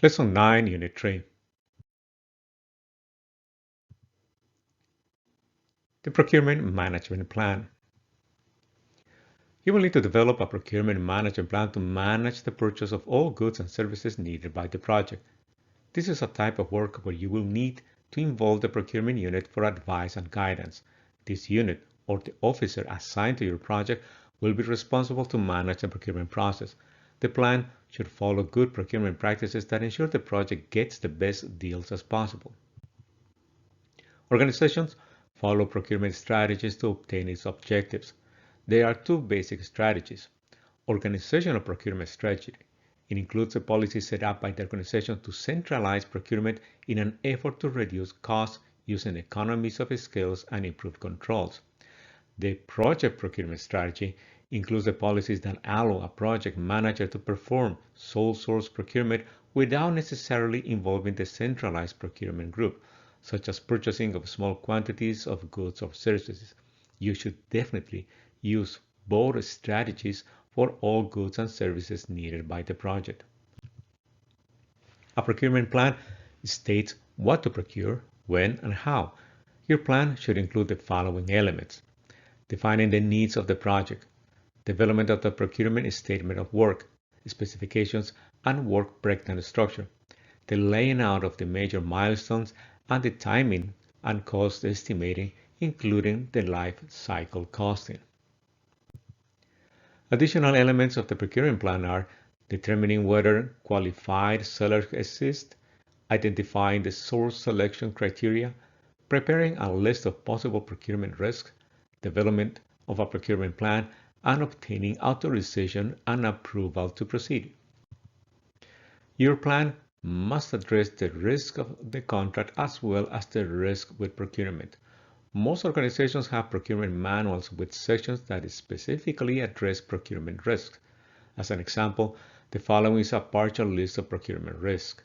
Lesson 9, Unit 3. The Procurement Management Plan. You will need to develop a procurement management plan to manage the purchase of all goods and services needed by the project. This is a type of work where you will need to involve the procurement unit for advice and guidance. This unit, or the officer assigned to your project, will be responsible to manage the procurement process. The plan should follow good procurement practices that ensure the project gets the best deals as possible. Organizations follow procurement strategies to obtain its objectives. There are two basic strategies. Organizational procurement strategy. It includes a policy set up by the organization to centralize procurement in an effort to reduce costs using economies of scale and improve controls. The project procurement strategy includes the policies that allow a project manager to perform sole source procurement without necessarily involving the centralized procurement group, such as purchasing of small quantities of goods or services. You should definitely use both strategies for all goods and services needed by the project. A procurement plan states what to procure, when, and how. Your plan should include the following elements: defining the needs of the project, development of the procurement statement of work, specifications, and work breakdown structure, the laying out of the major milestones, and the timing and cost estimating, including the life cycle costing. Additional elements of the procurement plan are determining whether qualified sellers exist, identifying the source selection criteria, preparing a list of possible procurement risks, development of a procurement plan, and obtaining authorization and approval to proceed. Your plan must address the risk of the contract as well as the risk with procurement. Most organizations have procurement manuals with sections that specifically address procurement risks. As an example, the following is a partial list of procurement risks.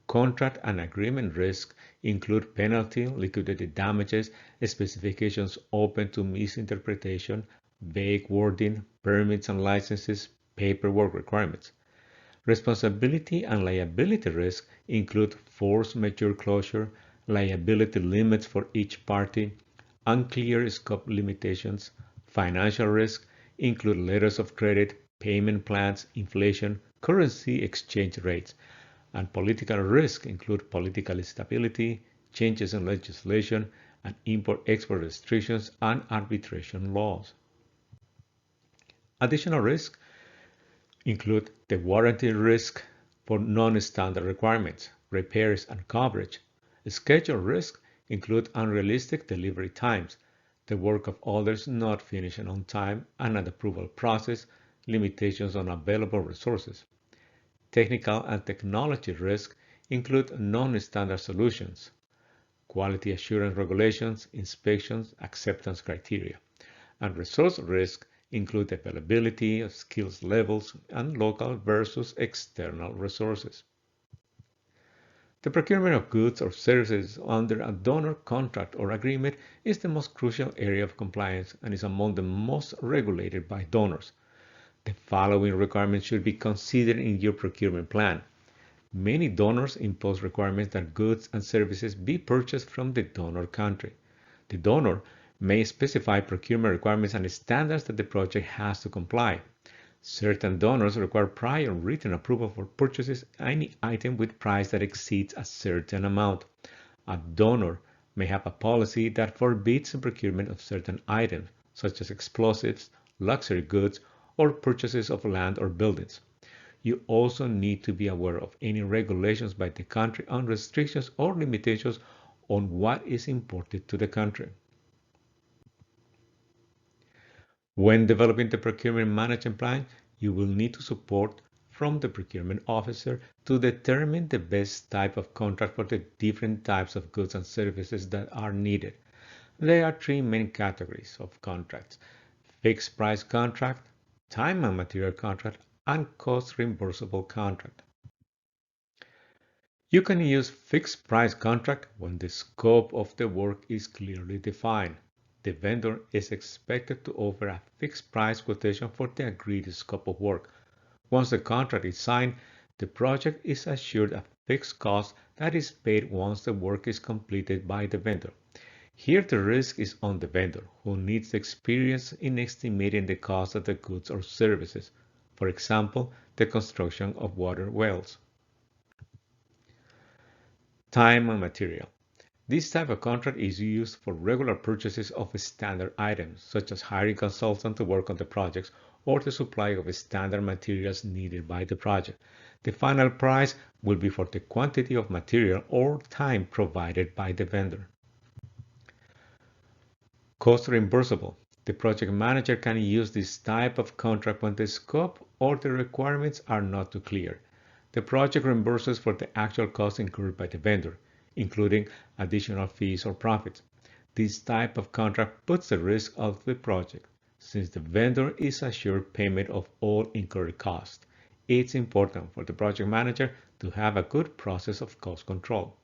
Contract and agreement risks include penalty, liquidated damages, specifications open to misinterpretation, vague wording, permits and licenses, paperwork requirements. Responsibility and liability risks include force majeure closure, liability limits for each party, unclear scope limitations. Financial risks include letters of credit, payment plans, inflation, currency exchange rates, and political risks include political instability, changes in legislation, and import-export restrictions and arbitration laws. Additional risks include the warranty risk for non-standard requirements, repairs, and coverage. Schedule risks include unrealistic delivery times, the work of others not finishing on time, and an approval process, limitations on available resources. Technical and technology risks include non-standard solutions, quality assurance regulations, inspections, acceptance criteria, and resource risks include availability of skills levels and local versus external resources. The procurement of goods or services under a donor contract or agreement is the most crucial area of compliance and is among the most regulated by donors. The following requirements should be considered in your procurement plan. Many donors impose requirements that goods and services be purchased from the donor country. The donor may specify procurement requirements and standards that the project has to comply. Certain donors require prior written approval for purchases any item with price that exceeds a certain amount. A donor may have a policy that forbids the procurement of certain items, such as explosives, luxury goods, or purchases of land or buildings. You also need to be aware of any regulations by the country on restrictions or limitations on what is imported to the country. When developing the procurement management plan, you will need to support from the procurement officer to determine the best type of contract for the different types of goods and services that are needed. There are three main categories of contracts: fixed price contract, time and material contract, and cost reimbursable contract. You can use fixed price contract when the scope of the work is clearly defined. The vendor is expected to offer a fixed price quotation for the agreed scope of work. Once the contract is signed, The project is assured a fixed cost that is paid once the work is completed by the vendor. Here the risk is on the vendor, who needs experience in estimating the cost of the goods or services, for example, the construction of water wells. Time and material. This type of contract is used for regular purchases of standard items, such as hiring consultants to work on the projects or the supply of standard materials needed by the project. The final price will be for the quantity of material or time provided by the vendor. Cost reimbursable. The project manager can use this type of contract when the scope or the requirements are not too clear. The project reimburses for the actual cost incurred by the vendor, including additional fees or profits. This type of contract puts the risk of the project, since the vendor is assured payment of all incurred costs. It's important for the project manager to have a good process of cost control.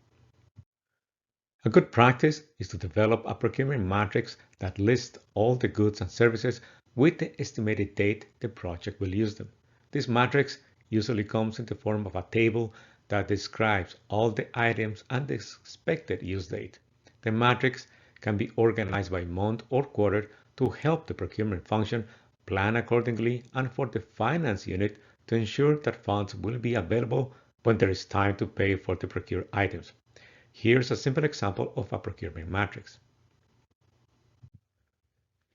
A good practice is to develop a procurement matrix that lists all the goods and services with the estimated date the project will use them. This matrix usually comes in the form of a table that describes all the items and the expected use date. The matrix can be organized by month or quarter to help the procurement function plan accordingly and for the finance unit to ensure that funds will be available when there is time to pay for the procured items. Here's a simple example of a procurement matrix.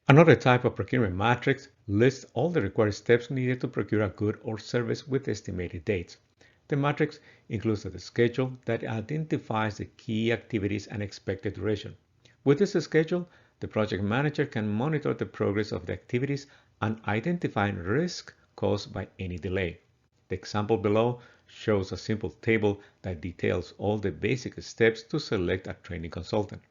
Another type of procurement matrix lists all the required steps needed to procure a good or service with estimated dates. The matrix includes a schedule that identifies the key activities and expected duration. With this schedule, the project manager can monitor the progress of the activities and identify risk caused by any delay. The example below shows a simple table that details all the basic steps to select a training consultant.